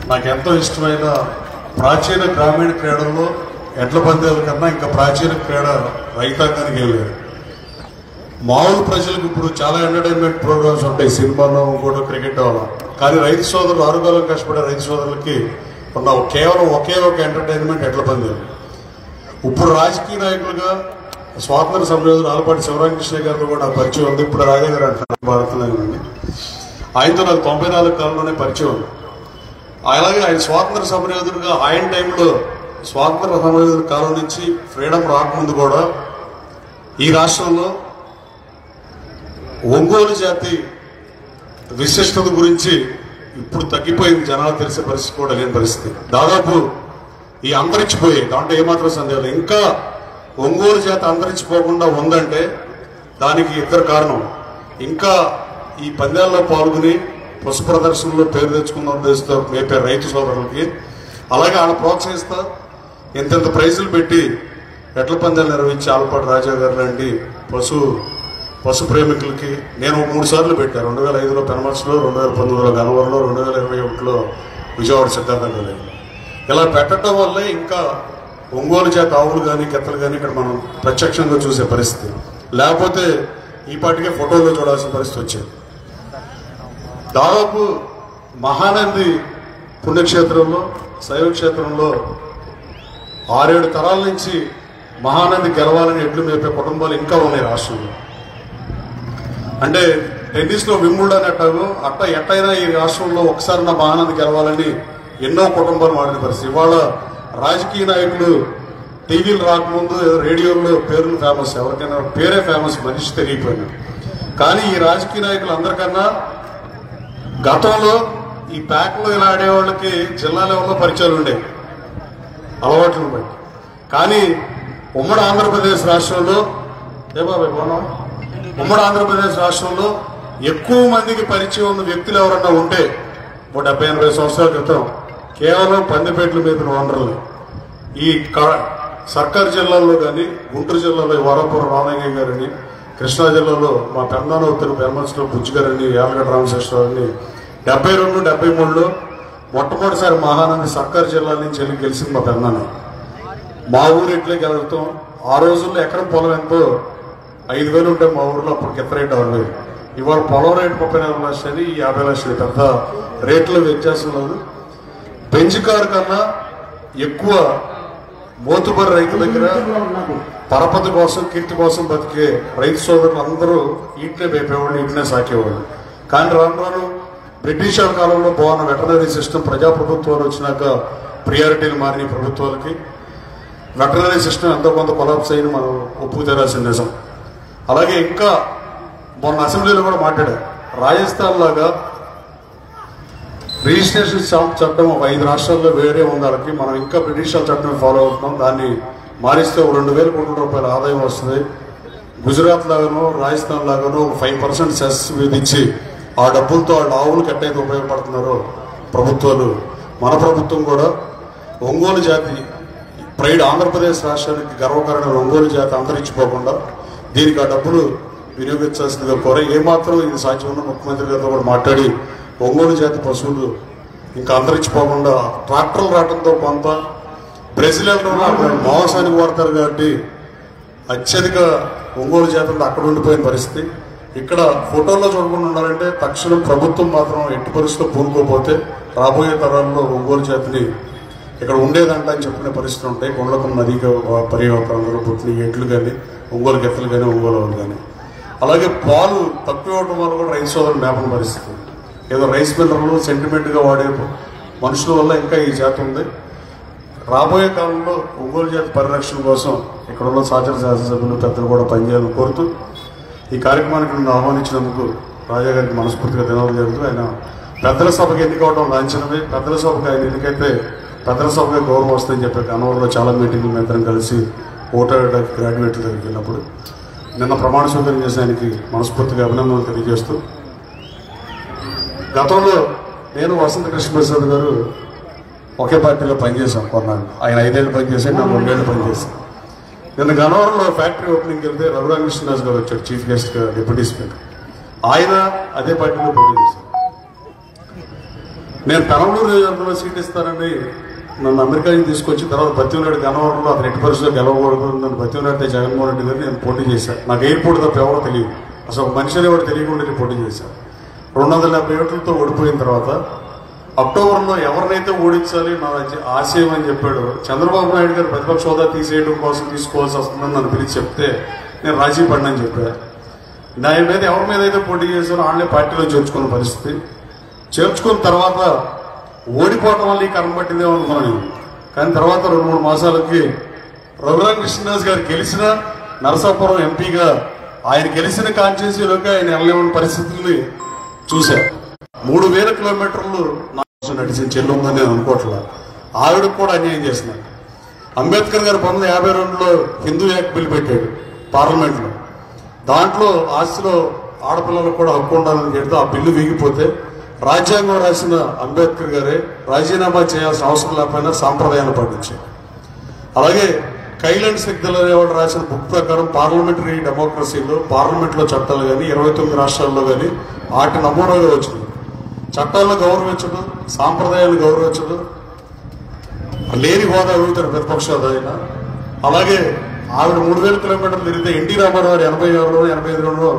నాకు ఎంతో ఇష్టమైన ప్రాచీన గ్రామీణ క్రీడల్లో ఎడ్ల పందాల కన్నా ఇంకా ప్రాచీన క్రీడ రైతాంగానికి వెళ్ళారు. మామూలు ప్రజలకు ఇప్పుడు చాలా ఎంటర్టైన్మెంట్ ప్రోగ్రామ్స్ ఉంటాయి, సినిమాలో కూడా క్రికెట్ వల్ల. కానీ రైతు సోదరులు, ఆరుగాలం కష్టపడే రైతు సోదరులకి ఉన్న కేవలం ఒకే ఒక ఎంటర్టైన్మెంట్ ఎడ్ల పందాలు. ఇప్పుడు రాజకీయ నాయకులుగా స్వాతంత్ర సమరయోధులు ఆలపాటి శివరామకృష్ణ గారితో కూడా నాకు పరిచయం ఉంది. ఇప్పుడు రాజా గారు అంటారు భారతదేశంలోని, ఆయనతో నాకు 94 కాలంలోనే పరిచయం ఉంది. అలాగే ఆయన స్వాతంత్ర సమరయోధుడుగా ఆయన టైంలో స్వాతంత్ర సమరయోధుల కాలం నుంచి ఫ్రీడమ్ రాకముందు కూడా ఈ రాష్ట్రంలో ఒంగోలు జాతి విశిష్టత గురించి ఇప్పుడు తగ్గిపోయింది, జనాలు తెలిసే పరిస్థితి కూడా లేని పరిస్థితి. దాదాపు ఈ అంతరించిపోయాయి, దాంట్లో ఏమాత్రం సందేహం. ఇంకా ఒంగోలు జాతి అంతరించిపోకుండా ఉందంటే దానికి ఇద్దరు కారణం. ఇంకా ఈ పందాల్లో పాల్గొని పశు ప్రదర్శనలో పేరు తెచ్చుకున్న ఉద్దేశంతో మేపే రైతు సోదరులకి, అలాగే ఆయన ప్రోత్సహిస్తా ఇంత ప్రైజులు పెట్టి ఎడ్ల పందాలు నిర్వహించి ఆలపాటి రాజా గారు లాంటి పశు ప్రేమికులకి నేను 3 సార్లు పెట్టాను. 2005లో పెనమర్స్లో, 2019లో గన్నవరంలో, 2021లో విజయవాడ సిద్ధార్థ. ఇలా పెట్టడం వల్లే ఇంకా ఒంగోలు జాతి ఆవులు కానీ కెత్తలు కానీ ఇక్కడ మనం ప్రత్యక్షంగా చూసే పరిస్థితి. లేకపోతే ఈ పాటికే ఫోటోలో చూడాల్సిన పరిస్థితి వచ్చేది. దాదాపు మహానంది పుణ్యక్షేత్రంలో, శైవ క్షేత్రంలో 6-7 తరాల నుంచి మహానంది గెలవాలని ఎడ్లు మేపే కుటుంబాలు ఇంకా ఉన్నాయి రాష్ట్రంలో. అంటే టెన్నిస్లో వింబుల్డన్ అనేట్టాగు ఎట్టయినా ఈ రాష్ట్రంలో ఒకసారి నా మహానంది గెలవాలని ఎన్నో కుటుంబాలు వాడిన పరిస్థితి. ఇవాళ రాజకీయ నాయకులు టీవీలు రాకముందు రేడియోలో పేర్లు ఫేమస్, ఎవరికైనా పేరే ఫేమస్, మనిషి తెలియపోయినా. కానీ ఈ రాజకీయ నాయకులు అందరికన్నా గతంలో ఈ ప్యాక్లో ఇలా ఆడేవాళ్ళకి జిల్లా లెవెల్లో పరిచయాలు ఉండేవి, అలవాట్లను బట్టి. కానీ ఉమ్మడి ఆంధ్రప్రదేశ్ రాష్ట్రంలో ఎక్కువ మందికి పరిచయం ఉన్న వ్యక్తులు ఎవరన్నా ఉంటే 70-80 సంవత్సరాల క్రితం కేవలం పందిపేటల మీద ఓనర్లు. ఈ సర్కార్ జిల్లాల్లో కానీ, గుంటూరు జిల్లాలో వరపురం రామయ్య గారిని, కృష్ణా జిల్లాలో మా పెందానవుతున్న పెర్మన్స్లో బుజ్జి గారిని, యాలగడ్డ రామశేషరావుని 72-73లో మొట్టమొదటిసారి మహానంది సర్కార్ జిల్లా నుంచి వెళ్ళి గెలిచింది మా పెందాన. మా ఊరు ఎట్లే గెలుగుతాం. ఆ రోజుల్లో ఎకరం పొలం ఎంతో 5,000 ఉంటే మా ఊర్లో అప్పుడు కింద రేటు 6,000. ఇవాళ పొలం రేటు 34 లక్షలు, ఈ 50 లక్షలు. పెద్ద రేట్లో వ్యత్యాసం లేదు. బెంచ్ కారు కన్నా ఎక్కువ మోతుబరి రైతు దగ్గర పరపతి కోసం, కీర్తి కోసం బతికే రైతు సోదరులు అందరూ ఈట్నే మేపేవాళ్ళు, ఈట్నే సాకేవాళ్ళు. కానీ రాను బ్రిటిష్ కాలంలో బాగున్న వెటనరీ సిస్టమ్ ప్రజాప్రభుత్వాలు వచ్చినాక ప్రియారిటీలు మారిన ప్రభుత్వాలకి వెటనరీ సిస్టమ్ ఎంతో కొంత కొలాప్స్ అయ్యి మనం ఒప్పుకు తెరాల్సిన నిజం. అలాగే ఇంకా మొన్న అసెంబ్లీలో కూడా మాట్లాడారు, రాజస్థాన్ లాగా రిజిస్ట్రేషన్ చట్టం 5 రాష్ట్రాల్లో వేరే ఉందాలకి మనం ఇంకా బ్రిటిష్ చట్టం ఫాలో అవుతున్నాం. దాన్ని మారిస్తే 2,000 కోట్ల రూపాయల ఆదాయం వస్తుంది. గుజరాత్ లాగానో రాజస్థాన్ లాగానో 5% సెస్ విధించి ఆ డబ్బులతో వాళ్ళ ఆవులు కట్టేది ఉపయోగపడుతున్నారు ప్రభుత్వాలు. మన ప్రభుత్వం కూడా ఒంగోలు జాతి ప్రైడ్, ఆంధ్రప్రదేశ్ రాష్ట్రానికి గర్వకారణమైన ఒంగోలు జాతి అంతరించిపోకుండా దీనికి ఆ డబ్బులు వినియోగించాల్సిందిగా కోర. ఏమాత్రం ఇది సాధ్యం ఉన్న ముఖ్యమంత్రి గారితో కూడా మాట్లాడి ఒంగోలు జాతి పశువులు ఇంకా అంతరించిపోకుండా, ట్రాక్టర్లు రావడంతో కొంత బ్రెజిల్లో మాంసానికి వాడతారు కాబట్టి అత్యధిక ఒంగోలు జాతులు అక్కడ ఉండిపోయిన పరిస్థితి. ఇక్కడ ఫోటోల్లో చూడకుండా ఉండాలంటే తక్షణం ప్రభుత్వం మాత్రం ఎట్టి పరిస్థితుల్లో పూనుకోపోతే రాబోయే తరాల్లో ఒంగోలు జాతిని ఇక్కడ ఉండేదంట అని చెప్పిన పరిస్థితులు ఉంటాయి. కొండలకు నదిగా పర్యావరణంలో పుట్టిన ఎడ్లు కానీ, ఒంగోలు గెత్తలు కానీ, ఒంగోలు వాళ్ళు కానీ. అలాగే పాలు తక్కువ ఇవ్వడం వల్ల కూడా రైతు సోదరులు మేపన పరిస్థితి. ఏదో రైస్ మిల్లర్లు సెంటిమెంట్గా వాడే మనుషుల వల్ల ఇంకా ఈ జాతి ఉంది. రాబోయే కాలంలో ఒంగోలు జాతి పరిరక్షణ కోసం ఇక్కడ ఉన్న సహచర శాసనసభ్యులు పెద్దలు కూడా పనిచేయాలని కోరుతూ ఈ కార్యక్రమానికి నన్ను ఆహ్వానించినందుకు రాజా గారికి మనస్ఫూర్తిగా ధన్యవాదాలు జరుగుతూ, ఆయన పెద్దల సభకు ఎన్నికవడం లాంఛనమే. పెద్దల సభకు ఆయన ఎన్నికైతే పెద్దల సభగా గౌరవం వస్తుందని చెప్పి గన్నవరంలో చాలా మీటింగ్లు మేద్దరం కలిసి ఓటాడడానికి గ్రాడ్యుయేట్ల దగ్గరికి వెళ్ళినప్పుడు నిన్న ప్రమాణ స్వీకారం చేసిన ఆయనకి మనస్ఫూర్తిగా అభినందనలు తెలియజేస్తూ, గతంలో నేను వసంత కృష్ణప్రసాద్ గారు ఒకే పార్టీలో పనిచేశాం కొన్నాళ్ళు. ఆయన 5 ఏళ్ళు పనిచేశాను, నాకు 2 ఏళ్ళు పనిచేశాను. నిన్న గన్నవరంలో ఫ్యాక్టరీ ఓపెనింగ్కి వెళ్తే రఘురామకృష్ణదాస్ గారు వచ్చాడు చీఫ్ గెస్ట్గా, డిప్యూటీ స్పీకర్. ఆయన అదే పార్టీలో పోటీ చేశారు. నేను పెరంబలూరు నియోజకవర్గంలో సీట్ ఇస్తానని నన్ను అమెరికాకి తీసుకొచ్చి తర్వాత బతిమలాడి గన్నవరంలో అతను ఎట్టి పరిస్థితుల్లో గెలవకూడదు నన్ను బతిమలాడితే జగన్మోహన్ రెడ్డి గారిని నేను పోటీ చేశాను. నాకు ఎయిర్పోర్ట్ తప్ప ఎవరో తెలియదు, అసలు ఒక మనిషిని ఎవరు తెలియకుండా నేను పోటీ చేశాను. 250 ఓట్లతో ఓడిపోయిన తర్వాత అక్టోబర్లో ఎవరినైతే ఓడించాలి నా ఆశయం అని చెప్పాడు. చంద్రబాబు నాయుడు గారు ప్రతిపక్ష హోదా తీసేయడం కోసం తీసుకోవాల్సి వస్తుందని నన్ను పిలిచి చెప్తే నేను రాజీ పడినని చెప్పాను. నా మీద ఎవరి మీద అయితే పోటీ చేశారో వాళ్ళని పార్టీలో చేర్చుకున్న పరిస్థితి. చేర్చుకున్న తర్వాత ఓడిపోవటం వల్ల ఈ కర్మ పట్టిందేమో అనుకున్నాను. కానీ తర్వాత 2-3 మాసాలకి రఘురామ కృష్ణదాస్ గారు గెలిచిన నరసాపురం ఎంపీగా ఆయన గెలిచిన కాన్స్టిట్యూన్సీలోకి ఆయన వెళ్ళలేని పరిస్థితుల్ని చూశారు. 3000 కిలోమీటర్లు నడిచిన చెల్లుందని నేను అనుకోవట్లా. ఆవిడకు కూడా అన్యాయం చేస్తున్నారు. అంబేద్కర్ గారు 1952లో హిందూ యాక్ట్ బిల్ పెట్టాడు పార్లమెంట్లో. దాంట్లో ఆస్తిలో ఆడపిల్లలకు కూడా హక్కు ఉండాలని చెప్తే ఆ బిల్లు వీగిపోతే రాజ్యాంగం రాసిన అంబేద్కర్ గారే రాజీనామా చేయాల్సిన అవసరం లేకపోయినా సాంప్రదాయాలు పాటించారు. అలాగే కైలాండ్ సిగ్దల్ అనేవాడు రాసిన బుక్ ప్రకారం పార్లమెంటరీ డెమోక్రసీలో పార్లమెంట్లో చట్టాలు కానీ 29 రాష్ట్రాల్లో కానీ వాటి నమూనాగా వచ్చింది. చట్టాలను గౌరవించడం, సాంప్రదాయాలను గౌరవించడం, లేని హోదా అడుగుతారు ప్రతిపక్ష హోదా అయినా. అలాగే ఆవిడ 3000 కిలోమీటర్లు తిరిగితే ఎన్టీ రామారావు 86లో 85లో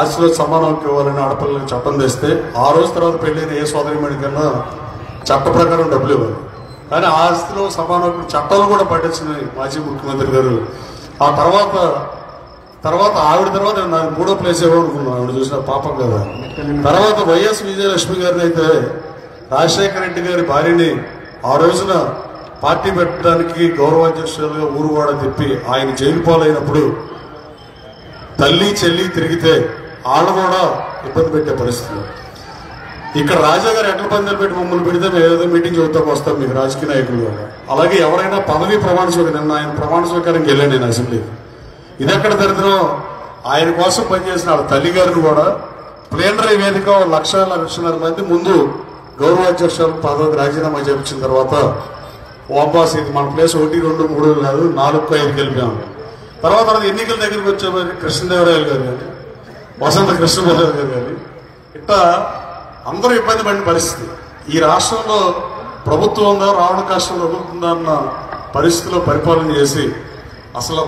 ఆస్తిలో సమానం ఇవ్వాలని ఆడపిల్లలకు చట్టం తెస్తే ఆ రోజు తర్వాత పెళ్ళైన ఏ సోదరిమణి కన్నా చట్ట ప్రకారం డబ్బులు ఇవ్వాలి. కానీ ఆ ఆస్తిలో సమానం చట్టాలు కూడా పట్టించినాయి మాజీ ముఖ్యమంత్రి గారు. ఆ తర్వాత ఆవిడ తర్వాత నాకు 3వ ప్లేస్ ఇవ్వాలనుకున్నాను. ఆవిడ చూసిన పాపం కదా. తర్వాత వైఎస్ విజయలక్ష్మి గారిని అయితే రాజశేఖర రెడ్డి గారి భార్యని ఆ రోజున పార్టీ పెట్టడానికి గౌరవాధ్యక్షులుగా ఊరువాడ తిప్పి ఆయన జైలు పాలైనప్పుడు తల్లి చెల్లి తిరిగితే వాళ్ళు కూడా ఇబ్బంది పెట్టే పరిస్థితి. ఇక్కడ రాజా గారు ఎట్ల పందాలు పెట్టి మమ్మల్ని పెడితే మేము ఏదో మీటింగ్ చదువుతాకు వస్తాం మీకు రాజకీయ నాయకులు కూడా. అలాగే ఎవరైనా పదవి ప్రమాణ స్వీకారం, నిన్న ఆయన ప్రమాణ స్వీకారంకి వెళ్ళాను నేను అసెంబ్లీకి. ఇదెక్కడ దరిద్రం, ఆయన కోసం పనిచేసిన వాళ్ళ తల్లి గారిని కూడా ప్లేనరీ వేదిక 1,00,00,000 మంది ముందు గౌరవాధ్యక్షులు పదవికి రాజీనామా చేయించిన తర్వాత వాపాస్ ఇది మన ప్లేస్ 1, 2, 3 కాదు 4, 5 గెలిపాము. తర్వాత ఎన్నికల దగ్గరికి వచ్చే కృష్ణదేవరాయలు గారు కానీ వసంత కృష్ణదేవరాయలు గారు కానీ ఇట్లా అందరూ ఇబ్బంది పడిన పరిస్థితి. ఈ రాష్ట్రంలో ప్రభుత్వం ఉందా రావణ కష్టం వదులుతుందా అన్న పరిస్థితిలో పరిపాలన చేసి అసలు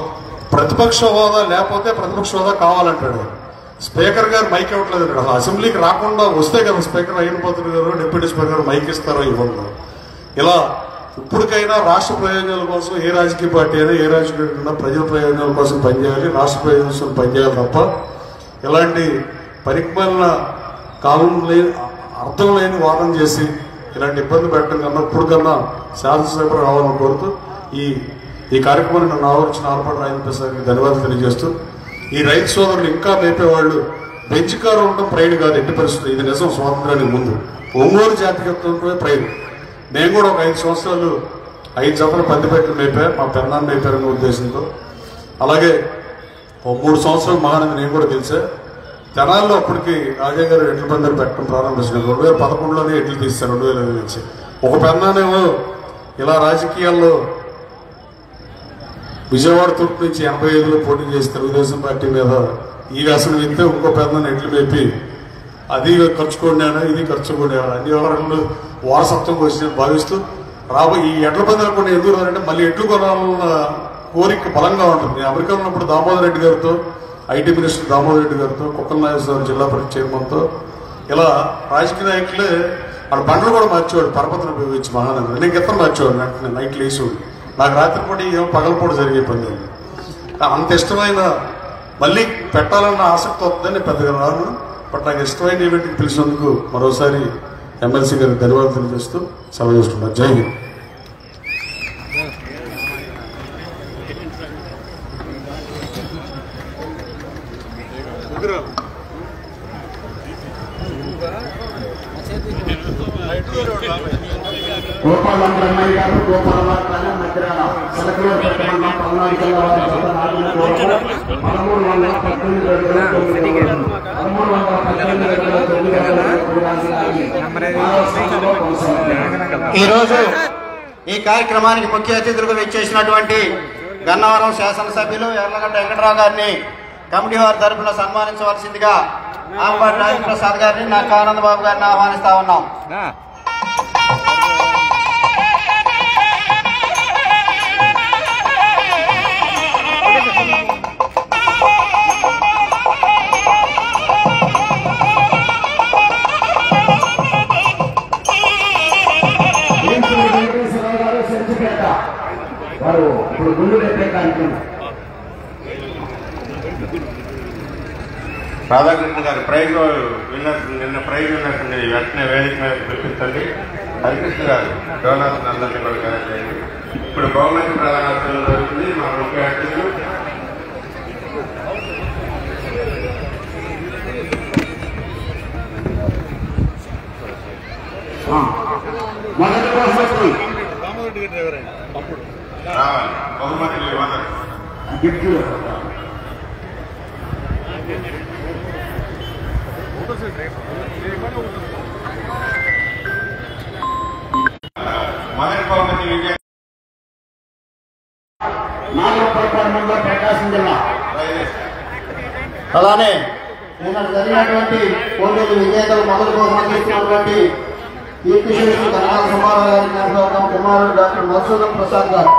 ప్రతిపక్ష హోదా లేకపోతే ప్రతిపక్ష హోదా కావాలంటాడు. స్పీకర్ గారు మైక్ ఇవ్వట్లేదు. అసలు అసెంబ్లీకి రాకుండా వస్తే కదా స్పీకర్ అయినపోతున్న గారు డిప్యూటీ స్పీకర్ మైక్ ఇస్తారో ఇవ్వరు. ఇలా ఇప్పటికైనా రాష్ట్ర ప్రయోజనాల కోసం ఏ రాజకీయ పార్టీ అయినా ఏ రాజకీయ ప్రజల ప్రయోజనాల కోసం పనిచేయాలి, రాష్ట్ర ప్రయోజనాల కోసం పనిచేయాలి తప్ప ఇలాంటి పరిపాలన కాలం లేని అర్థం లేని వాదన చేసి ఇలాంటి ఇబ్బంది పెట్టడం కన్నా ఇప్పటికన్నా శాసనసభ్యులు రావాలని కోరుతూ ఈ కార్యక్రమాన్ని నన్ను ఆవరించిన ఆర్పాటు రాజేంద్ర ప్రసాద్కి ధన్యవాదాలు తెలియజేస్తూ ఈ రైతు సోదరులు ఇంకా మేపేవాళ్ళు బెంచ్ కారు ఉండడం ప్రైడ్ కాదు ఎట్టి పరిస్థితులు. ఇది నిజం. స్వాతంత్రానికి ముందు ఒంగోలు జాతికత్వంలో ప్రైడ్. నేను కూడా ఒక 5 సంవత్సరాలు 5 జతలు పందిపెట్టలు మేపా, మా పెన్నాన్ని మేపారనే ఉద్దేశంతో. అలాగే 3 సంవత్సరాలు మహానంది నేను కూడా తెలిసా. తెనాల్లో అప్పటికి రాజా గారు ఎడ్ల పందాలు పెట్టడం ప్రారంభించారు. 2011లోనే ఎడ్లు తీస్తారు 2005 నుంచి. ఒక పెన్నానేమో ఇలా రాజకీయాల్లో విజయవాడ తూర్పు నుంచి 85లో పోటీ చేసి తెలుగుదేశం పార్టీ మీద ఈ వ్యసనం ఇస్తే ఇంకో పెద్దను ఎడ్లు మేపి అది ఖర్చుకోండాను ఇది ఖర్చుకోండాను అన్ని వ్యవహారాలు వారసత్వం వచ్చి భావిస్తూ ఈ ఎడ్ల పందాలు కూడా ఎందుకు రారంటే మళ్ళీ ఎడ్లు కొనాలన్న కోరిక బలంగా ఉంటుంది. నేను అమెరికాలో ఉన్నప్పుడు దామోదర్ రెడ్డి గారితో ఐటీ మినిస్టర్ దామోదర్ రెడ్డి గారితో కుక్కల నాగేశ్వరరావు జిల్లా పరిషత్ చైర్మన్తో ఇలా రాజకీయ నాయకులే వాళ్ళ బండ్లు కూడా మార్చేవాడు. పరపతిని ఉపయోగించి మహానంద నేను ఇతను మార్చేవాడు. వెంటనే నైట్ లేచేవాడు. నాకు రాత్రిపూట ఏమో పగలపూట జరిగే పని. అంత ఇష్టమైన మళ్ళీ పెట్టాలన్న ఆసక్తి వస్తుందని పెద్దగా రాను. బట్ నాకు ఇష్టమైన ఈవెంట్కి పిలిచినందుకు మరోసారి ఎమ్మెల్సీ గారికి ధన్యవాదాలు తెలియజేస్తూ సెలవు చేస్తున్నారు. జై హింద్. గోపాలమ్మ గారు గోపాల మధ్యాహ్న ఈరోజు ఈ కార్యక్రమానికి ముఖ్య అతిథులుగా విచ్చేసినటువంటి గన్నవరం శాసనసభ్యులు ఎర్లగడ్డ వెంకటరావు గారిని కమిటీ వారి తరఫున సన్మానించవలసిందిగా ఆంబటి రాజేంద్ర ప్రసాద్ గారిని నక్కా ఆనందబాబు గారిని ఆహ్వానిస్తా ఉన్నాం. వారు ఇప్పుడు గుండు పెట్టే కార్యక్రమం. రాధాకృష్ణ గారి ప్రైజ్ విన్నర్, నిన్న ప్రైజ్ విన్నర్ వెంటనే వేదిక మీద పిలిపించండి. హరికృష్ణ గారు డోనర్స్ అందరినీ కూడా కలెక్ట్ చేయండి. ఇప్పుడు బహుమతి ప్రధానోత్సవం జరుగుతుంది. మా ముఖ్య అతిథులు మొదటి బహుమతి రావాలి. బహుమతులు ఇవ్వాలి. గిఫ్ట్లు మొదటి బహుమతి విజయ నాగపట్నంలో ప్రకాశం జిల్లా. అలానే నిన్న జరిగినటువంటి పోటీలు విజేతలు మొదటి బహుమతి ఇచ్చినటువంటి కీర్తిశేషులు కర్ణాల సుమారావు గారి జ్ఞాపకార్థం కుమారుడు డాక్టర్ మధుసూదన్ ప్రసాద్ గారు